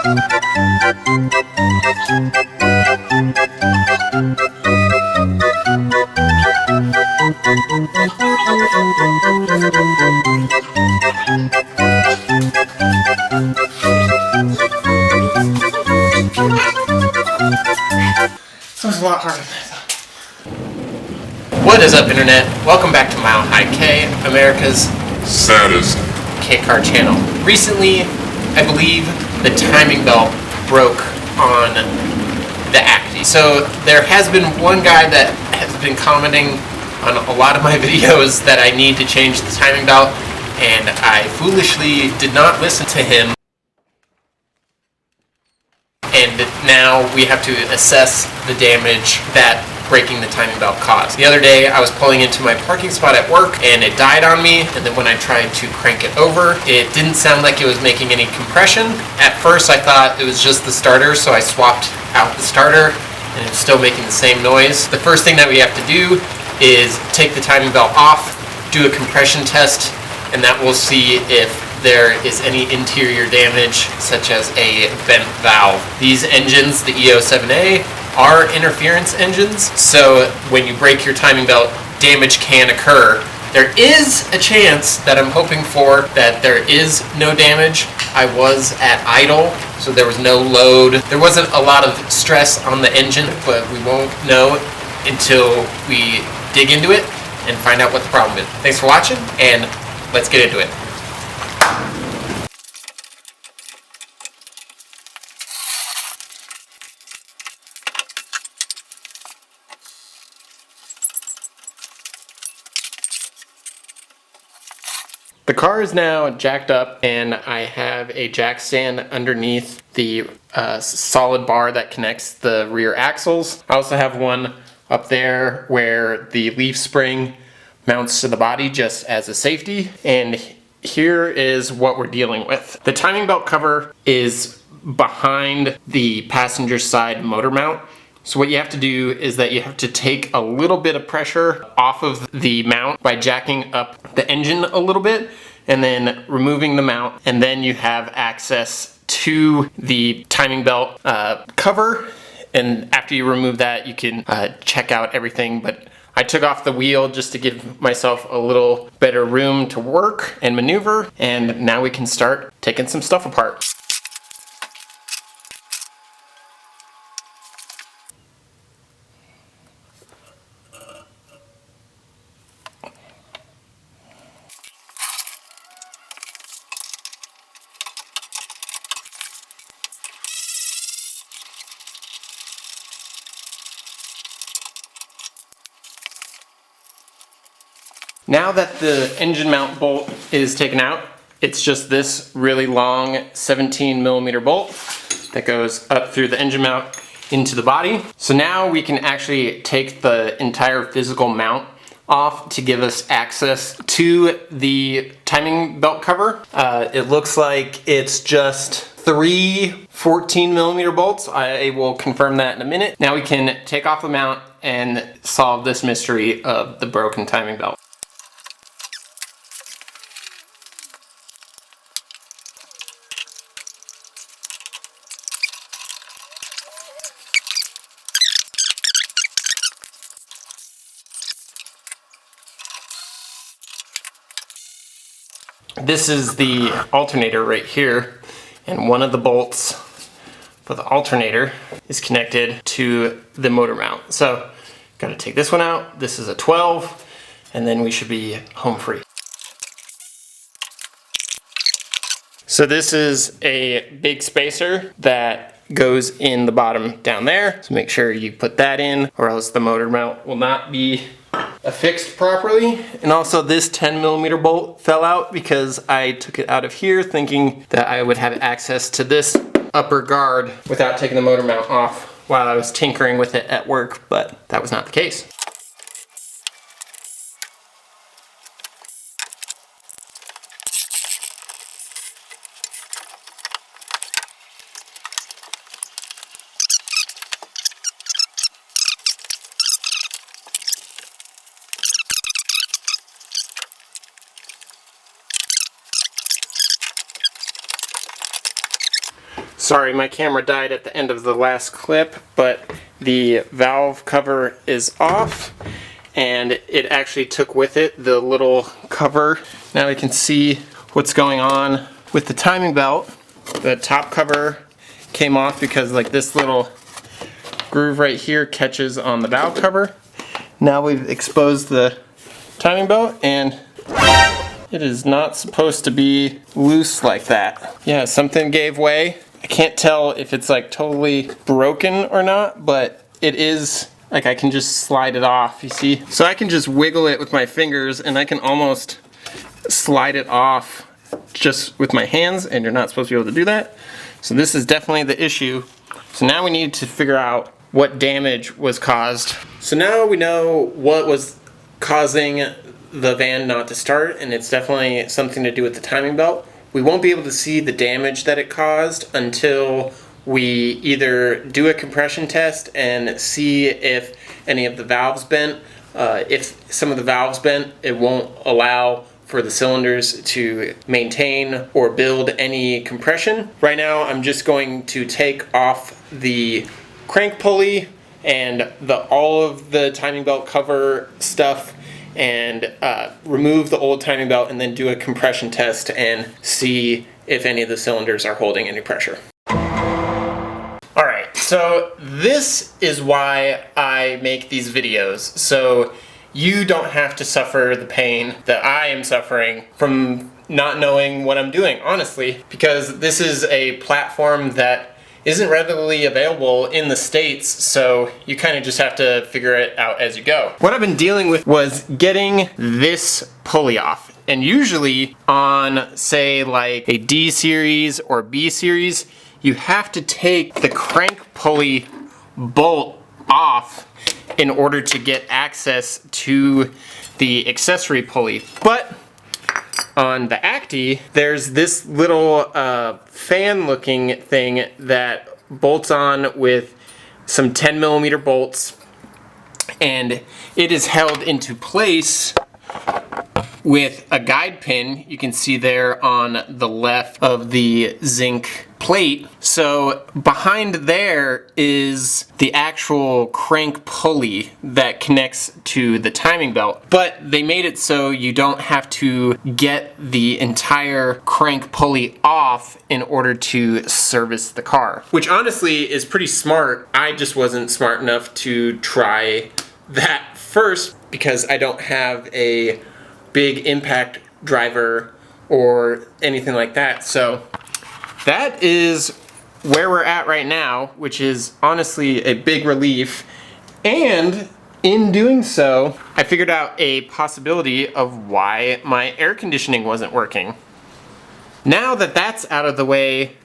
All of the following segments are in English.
So it's a lot harder than I thought. What is up, Internet? Welcome back to Milehighkei, America's saddest K-car channel. Recently, I believe the timing belt broke on the Acty. So there has been one guy that has been commenting on a lot of my videos that I need to change the timing belt, and I foolishly did not listen to him. And now we have to assess the damage that breaking the timing belt caused. The other day I was pulling into my parking spot at work and it died on me, and then when I tried to crank it over, it didn't sound like it was making any compression. At first I thought it was just the starter, so I swapped out the starter and it's still making the same noise. The first thing that we have to do is take the timing belt off, do a compression test, and that will see if there is any interior damage, such as a bent valve. These engines, the EO7A, are interference engines, so when you break your timing belt, damage can occur. There is a chance that I'm hoping for that there is no damage. I was at idle, so there was no load. There wasn't a lot of stress on the engine, but we won't know until we dig into it and find out what the problem is. Thanks for watching, and let's get into it. The car is now jacked up, and I have a jack stand underneath the solid bar that connects the rear axles. I also have one up there where the leaf spring mounts to the body just as a safety. And here is what we're dealing with. The timing belt cover is behind the passenger side motor mount. So what you have to do is that you have to take a little bit of pressure off of the mount by jacking up the engine a little bit and then removing the mount, and then you have access to the timing belt cover. And after you remove that, you can check out everything. But I took off the wheel just to give myself a little better room to work and maneuver, and now we can start taking some stuff apart. Now that the engine mount bolt is taken out, it's just this really long 17mm bolt that goes up through the engine mount into the body. So now we can actually take the entire physical mount off to give us access to the timing belt cover. It looks like it's just 3 14mm bolts. I will confirm that in a minute. Now we can take off the mount and solve this mystery of the broken timing belt. This is the alternator right here, and one of the bolts for the alternator is connected to the motor mount. So, gotta take this one out. This is a 12, and then we should be home free. So this is a big spacer that goes in the bottom down there. So make sure you put that in, or else the motor mount will not be affixed properly. And also this 10mm bolt fell out because I took it out of here thinking that I would have access to this upper guard without taking the motor mount off while I was tinkering with it at work, but that was not the case. Sorry, my camera died at the end of the last clip, but the valve cover is off, and it actually took with it the little cover. Now we can see what's going on with the timing belt. The top cover came off because like this little groove right here catches on the valve cover. Now we've exposed the timing belt, and it is not supposed to be loose like that. Yeah, something gave way. I can't tell if it's like totally broken or not, but it is, like I can just slide it off, you see? So I can just wiggle it with my fingers and I can almost slide it off just with my hands, and you're not supposed to be able to do that. So this is definitely the issue. So now we need to figure out what damage was caused. So now we know what was causing the van not to start, and it's definitely something to do with the timing belt. We won't be able to see the damage that it caused until we either do a compression test and see if any of the valves bent. If some of the valves bent, it won't allow for the cylinders to maintain or build any compression. Right now, I'm just going to take off the crank pulley and all of the timing belt cover stuff and remove the old timing belt, and then do a compression test and see if any of the cylinders are holding any pressure. Alright, so this is why I make these videos, so you don't have to suffer the pain that I am suffering from not knowing what I'm doing, honestly, because this is a platform that isn't readily available in the States, so you kind of just have to figure it out as you go. What I've been dealing with was getting this pulley off. And usually on, say, like a D series or B series, you have to take the crank pulley bolt off in order to get access to the accessory pulley. But on the Acty, there's this little fan looking thing that bolts on with some 10mm bolts, and it is held into place with a guide pin you can see there on the left of the zinc plate. So behind there is the actual crank pulley that connects to the timing belt, but they made it so you don't have to get the entire crank pulley off in order to service the car, which honestly is pretty smart. I just wasn't smart enough to try that first because I don't have a big impact driver or anything like that. So that is where we're at right now, which is honestly a big relief. And in doing so, I figured out a possibility of why my air conditioning wasn't working. Now that that's out of the way,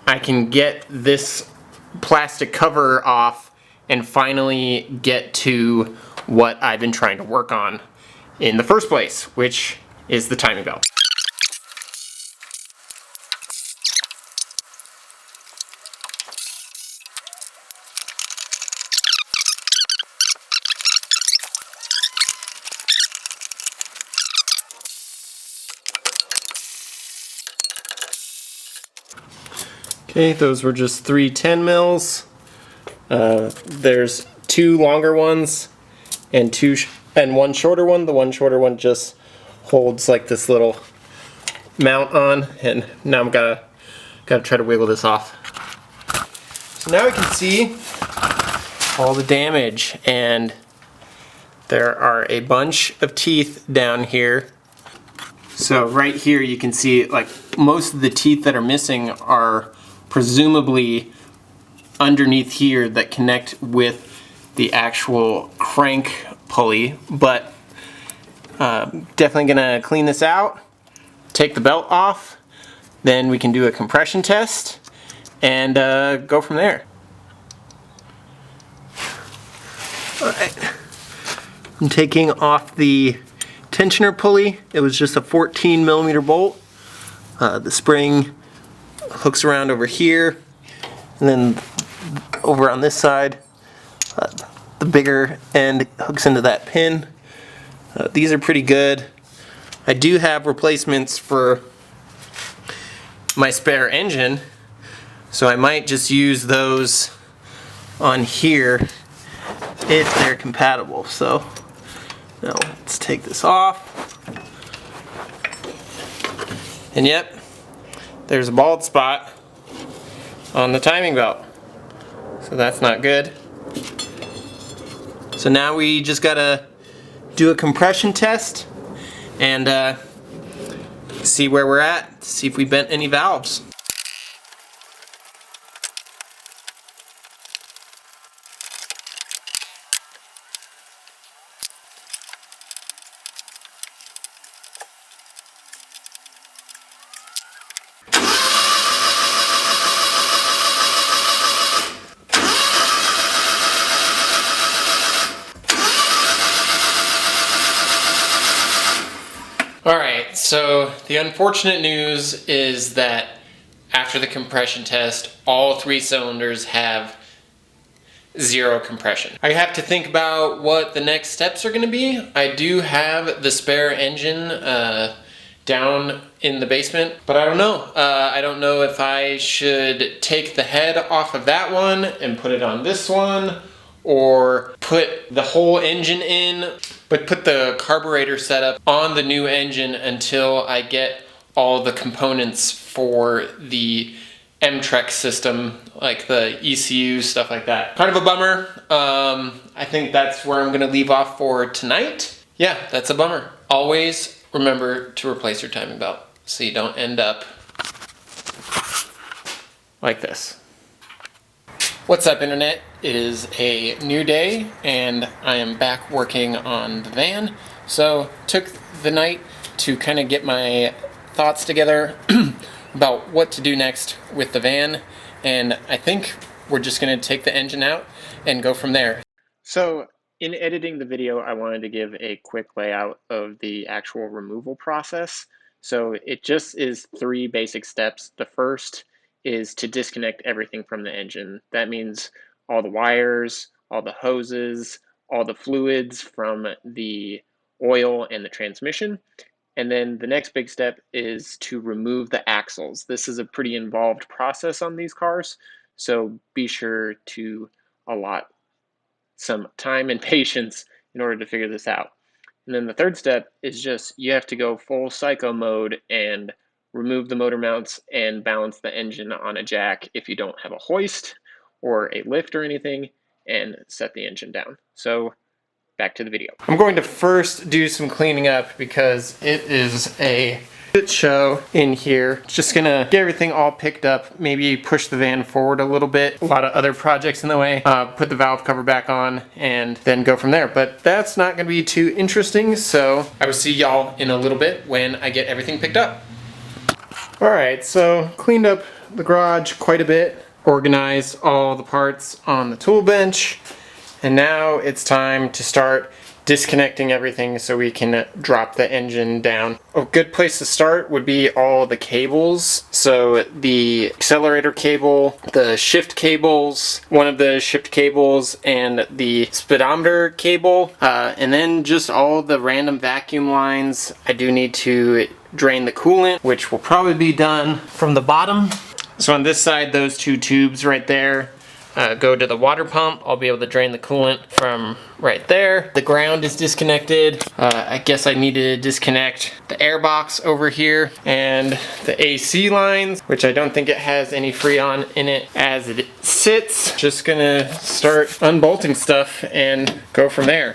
I can get this plastic cover off and finally get to what I've been trying to work on in the first place, which is the timing belt. Okay, those were just 3 10mm. There's 2 longer ones and one shorter one. The one shorter one just holds like this little mount on, and now I'm gotta try to wiggle this off. So now we can see all the damage, and there are a bunch of teeth down here. So right here you can see like most of the teeth that are missing are presumably underneath here that connect with the actual crank pulley, but definitely gonna clean this out, take the belt off, then we can do a compression test and go from there. Alright, I'm taking off the tensioner pulley. It was just a 14mm bolt. The spring hooks around over here, and then over on this side, the bigger end hooks into that pin. These are pretty good. I do have replacements for my spare engine, So I might just use those on here if they're compatible. So now let's take this off. And yep, there's a bald spot on the timing belt. So that's not good. So now we just gotta do a compression test and see where we're at, see if we bent any valves. Alright, so the unfortunate news is that after the compression test, all 3 cylinders have 0 compression. I have to think about what the next steps are going to be. I do have the spare engine down in the basement, but I don't know. I don't know if I should take the head off of that one and put it on this one, or put the whole engine in, but put the carburetor setup on the new engine until I get all the components for the M-Trek system, like the ECU, stuff like that. Kind of a bummer. I think that's where I'm gonna leave off for tonight. Yeah, that's a bummer. Always remember to replace your timing belt so you don't end up like this. What's up, internet? It is a new day and I am back working on the van. So took the night to kind of get my thoughts together about what to do next with the van, and I think we're just going to take the engine out and go from there. So in editing the video, I wanted to give a quick layout of the actual removal process. So it just is 3 basic steps. The first is to disconnect everything from the engine. That means all the wires, all the hoses, all the fluids from the oil and the transmission. And then the next big step is to remove the axles. This is a pretty involved process on these cars, so be sure to allot some time and patience in order to figure this out. And then the third step is just you have to go full psycho mode and remove the motor mounts and balance the engine on a jack if you don't have a hoist or a lift or anything, and set the engine down. So back to the video. I'm going to first do some cleaning up because it is a shit show in here. Just gonna get everything all picked up, maybe push the van forward a little bit. A lot of other projects in the way. Put the valve cover back on and then go from there. But that's not gonna be too interesting, so I will see y'all in a little bit when I get everything picked up. Alright, so cleaned up the garage quite a bit. Organized all the parts on the tool bench. And now it's time to start disconnecting everything so we can drop the engine down. A good place to start would be all the cables. So the accelerator cable, the shift cables, one of the shift cables, and the speedometer cable, and then just all the random vacuum lines. I do need to drain the coolant, which will probably be done from the bottom. So on this side, those 2 tubes right there go to the water pump. I'll be able to drain the coolant from right there. The ground is disconnected. I guess I need to disconnect the air box over here and the AC lines, which I don't think it has any Freon in it as it sits. Just gonna start unbolting stuff and go from there.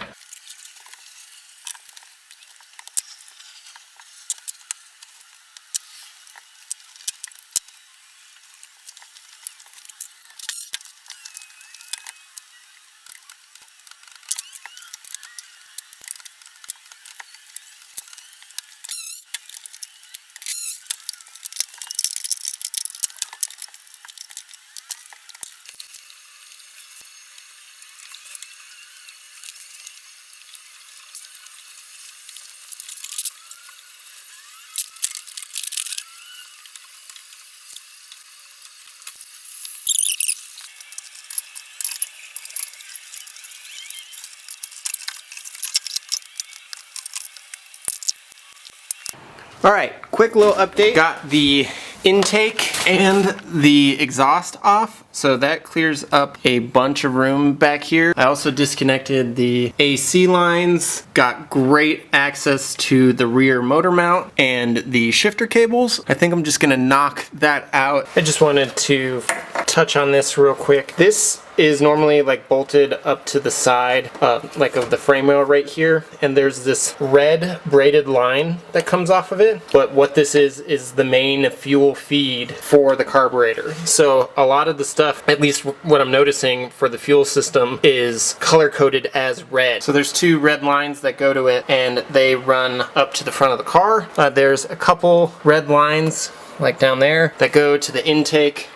Alright, quick little update. Got the intake And the exhaust off, so that clears up a bunch of room back here. I also disconnected the AC lines, got great access to the rear motor mount and the shifter cables. I think I'm just gonna knock that out. I just wanted to touch on this real quick. This is normally like bolted up to the side like of the frame rail right here, and there's this red braided line that comes off of it, but what this is the main fuel feed for the carburetor. So a lot of the stuff, at least what I'm noticing for the fuel system, is color coded as red. So there's two red lines that go to it and they run up to the front of the car. There's a couple red lines like down there that go to the intake,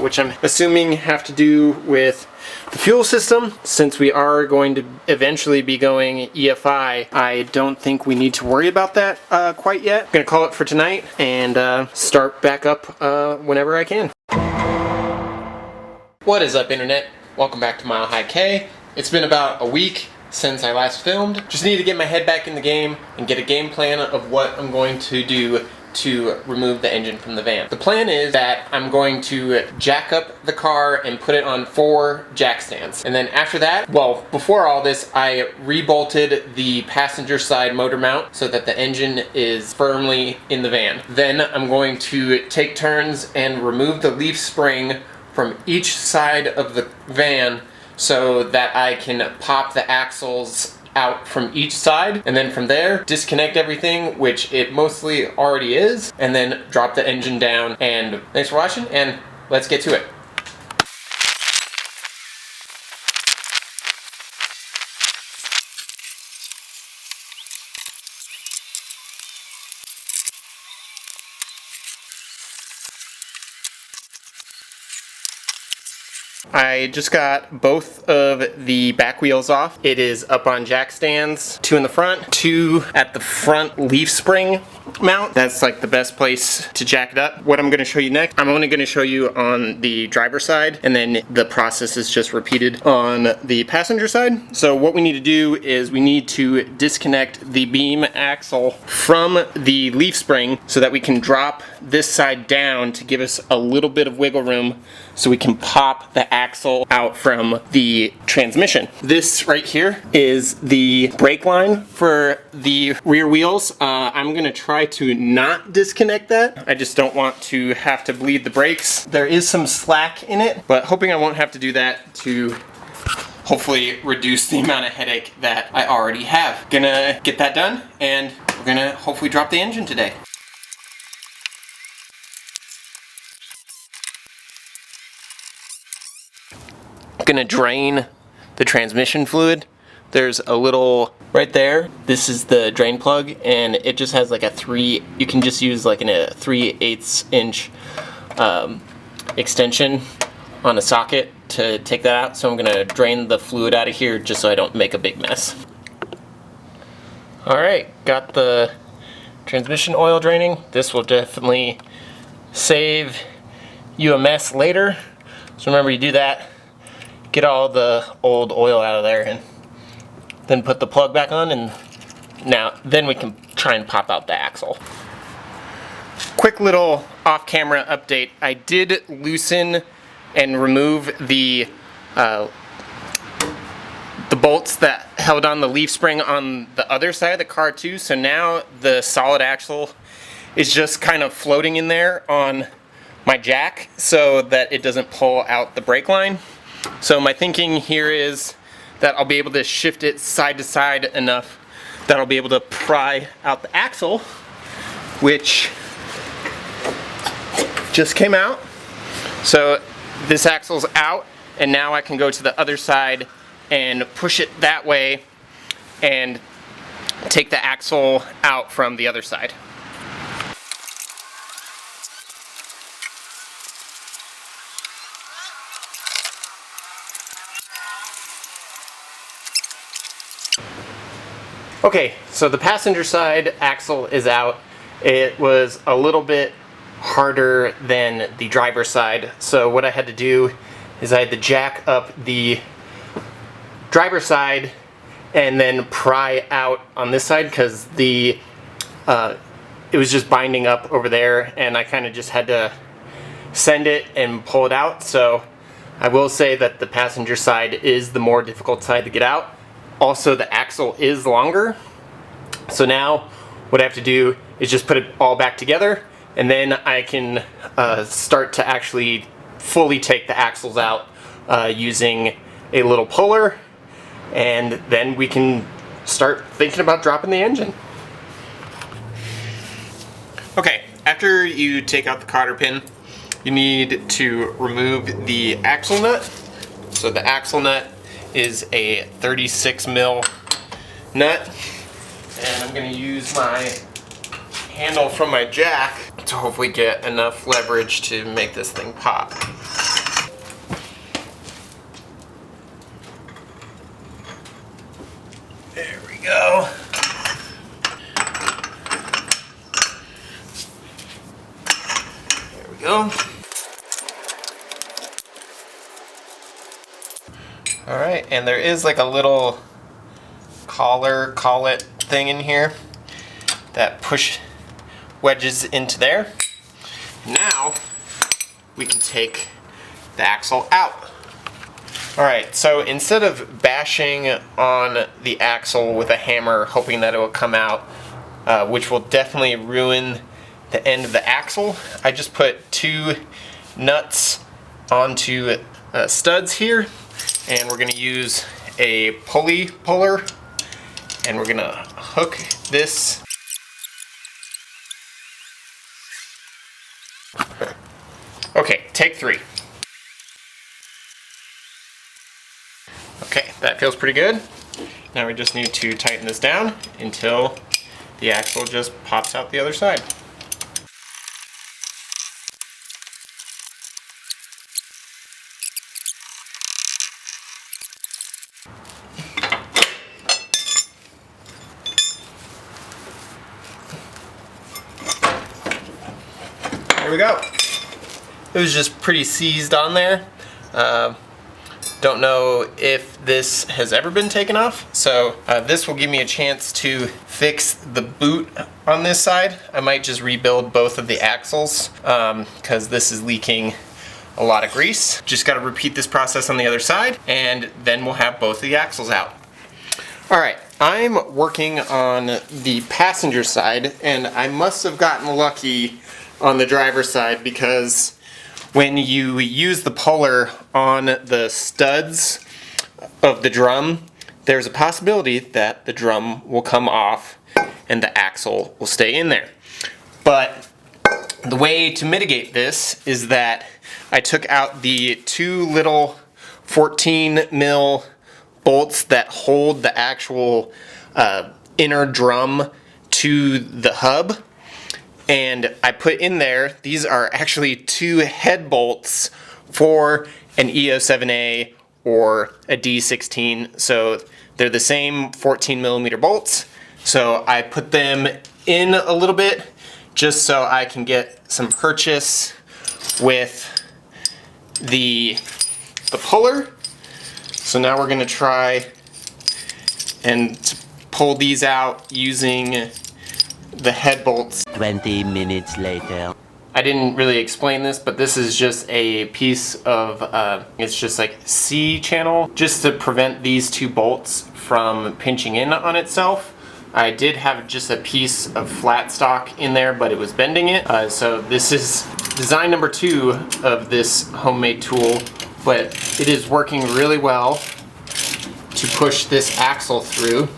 which I'm assuming have to do with the fuel system. Since we are going to eventually be going EFI, I don't think we need to worry about that quite yet. I'm gonna call it for tonight and start back up whenever I can. What is up, internet? Welcome back to Milehighkei. It's been about a week since I last filmed. Just need to get my head back in the game and get a game plan of what I'm going to do to remove the engine from the van. The plan is that I'm going to jack up the car and put it on 4 jack stands. And then after that, well, before all this, I rebolted the passenger side motor mount so that the engine is firmly in the van. Then I'm going to take turns and remove the leaf spring from each side of the van so that I can pop the axles out from each side, and then from there disconnect everything, which it mostly already is, and then drop the engine down. And thanks for watching, and let's get to it. I just got both of the back wheels off. It is up on jack stands, 2 in the front, 2 at the front leaf spring mount. That's like the best place to jack it up. What I'm going to show you next, I'm only going to show you on the driver's side, and then the process is just repeated on the passenger side. So what we need to do is we need to disconnect the beam axle from the leaf spring so that we can drop this side down to give us a little bit of wiggle room so we can pop the axle out from the transmission. This right here is the brake line for the rear wheels. I'm gonna try to not disconnect that. I just don't want to have to bleed the brakes. There is some slack in it, but hoping I won't have to do that to hopefully reduce the amount of headache that I already have. Gonna get that done, and we're gonna hopefully drop the engine today. Gonna drain the transmission fluid. There's a little right there. This is the drain plug, and it just has like a 3, you can just use like a 3/8 inch extension on a socket to take that out. So I'm gonna drain the fluid out of here just so I don't make a big mess. Alright, got the transmission oil draining. This will definitely save you a mess later. So remember, you do that, get all the old oil out of there, and then put the plug back on, and then we can try and pop out the axle. Quick little off-camera update. I did loosen and remove the bolts that held on the leaf spring on the other side of the car too, so now the solid axle is just kind of floating in there on my jack so that it doesn't pull out the brake line. So my thinking here is that I'll be able to shift it side to side enough that I'll be able to pry out the axle, which just came out. So this axle's out, and now I can go to the other side and push it that way and take the axle out from the other side. Okay, so the passenger side axle is out. It was a little bit harder than the driver's side, so what I had to do is I had to jack up the driver's side and then pry out on this side because it was just binding up over there, and I kind of just had to send it and pull it out. So I will say that the passenger side is the more difficult side to get out. Also, the axle is longer. So now what I have to do is just put it all back together, and then I can start to actually fully take the axles out using a little puller, and then we can start thinking about dropping the engine. Okay, after you take out the cotter pin, you need to remove the axle nut. So the axle nut is a 36 mil nut, and I'm going to use my handle from my jack to hopefully get enough leverage to make this thing pop. There we go. There we go. Alright, and there is like a little collet thing in here that wedges into there. Now we can take the axle out. Alright, so instead of bashing on the axle with a hammer hoping that it will come out, which will definitely ruin the end of the axle, I just put 2 nuts onto studs here, and we're going to use a puller, and we're going to hook this. Okay, take 3. Okay, that feels pretty good. Now we just need to tighten this down until the axle just pops out the other side. There we go. It was just pretty seized on there. Don't know if this has ever been taken off, so this will give me a chance to fix the boot on this side. I might just rebuild both of the axles because this is leaking a lot of grease. Just got to repeat this process on the other side, and then we'll have both of the axles out. Alright, I'm working on the passenger side, and I must have gotten lucky on the driver's side, because when you use the puller on the studs of the drum, there's a possibility that the drum will come off and the axle will stay in there. But the way to mitigate this is that I took out the 2 little 14 mil bolts that hold the actual inner drum to the hub, and I put in there, these are actually 2 head bolts for an EO7A or a D16, so they're the same 14 millimeter bolts. So I put them in a little bit just so I can get some purchase with the puller. So now we're gonna try and pull these out using the head bolts. 20 minutes later. I didn't really explain this, but this is just a piece of, it's just like C channel, just to prevent these 2 bolts from pinching in on itself. I did have just a piece of flat stock in there, but it was bending it. So this is design number 2 of this homemade tool, but it is working really well to push this axle through.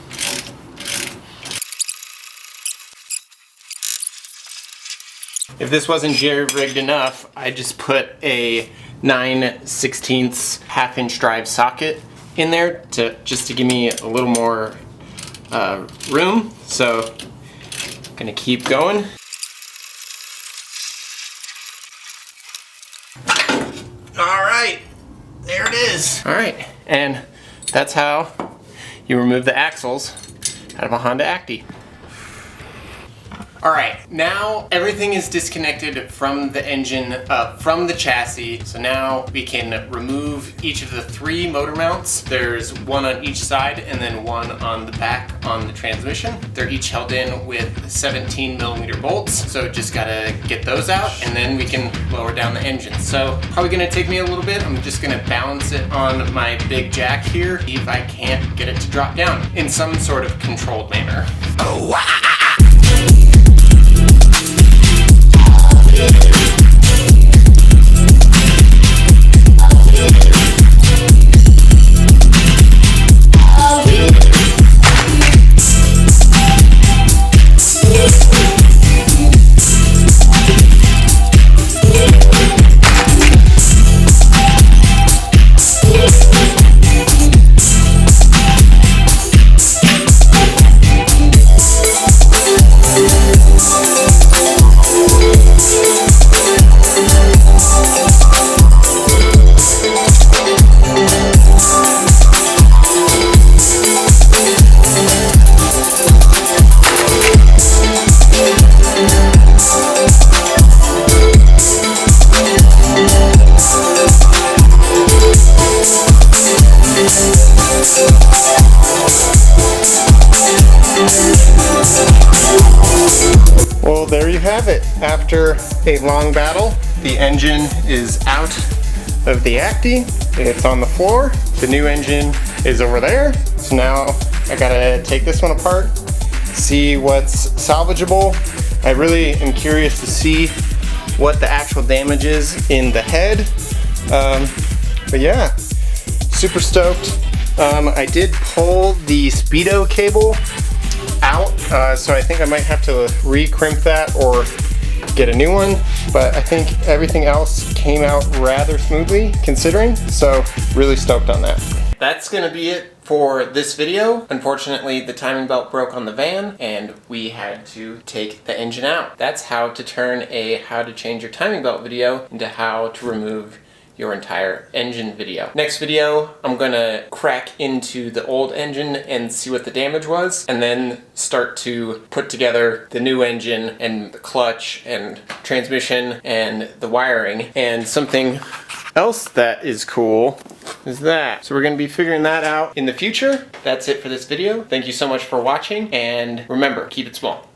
If this wasn't jerry-rigged enough, I just put a 9/16 half-inch drive socket in there just to give me a little more room. So I'm gonna keep going. All right, there it is. All right, and that's how you remove the axles out of a Honda Acty. Alright, now everything is disconnected from the engine, from the chassis, so now we can remove each of the 3 motor mounts. There's one on each side and then one on the back on the transmission. They're each held in with 17 millimeter bolts, so just gotta get those out and then we can lower down the engine. So probably gonna take me a little bit. I'm just gonna balance it on my big jack here, see if I can't get it to drop down in some sort of controlled manner. Well, there you have it. After a long battle, the engine is out of the Acty. It's on the floor. The new engine is over there. So now I gotta take this one apart, see what's salvageable. I really am curious to see what the actual damage is in the head. But yeah, super stoked. I did pull the speedo cable out, so I think I might have to re-crimp that or get a new one, but I think everything else came out rather smoothly considering, so really stoked on that. That's gonna be it for this video. Unfortunately, the timing belt broke on the van and we had to take the engine out. That's how to turn a how to change your timing belt video into how to remove your entire engine video. Next video, I'm gonna crack into the old engine and see what the damage was, and then start to put together the new engine and the clutch and transmission and the wiring. And something else that is cool is that. So we're gonna be figuring that out in the future. That's it for this video. Thank you so much for watching, and remember, keep it small.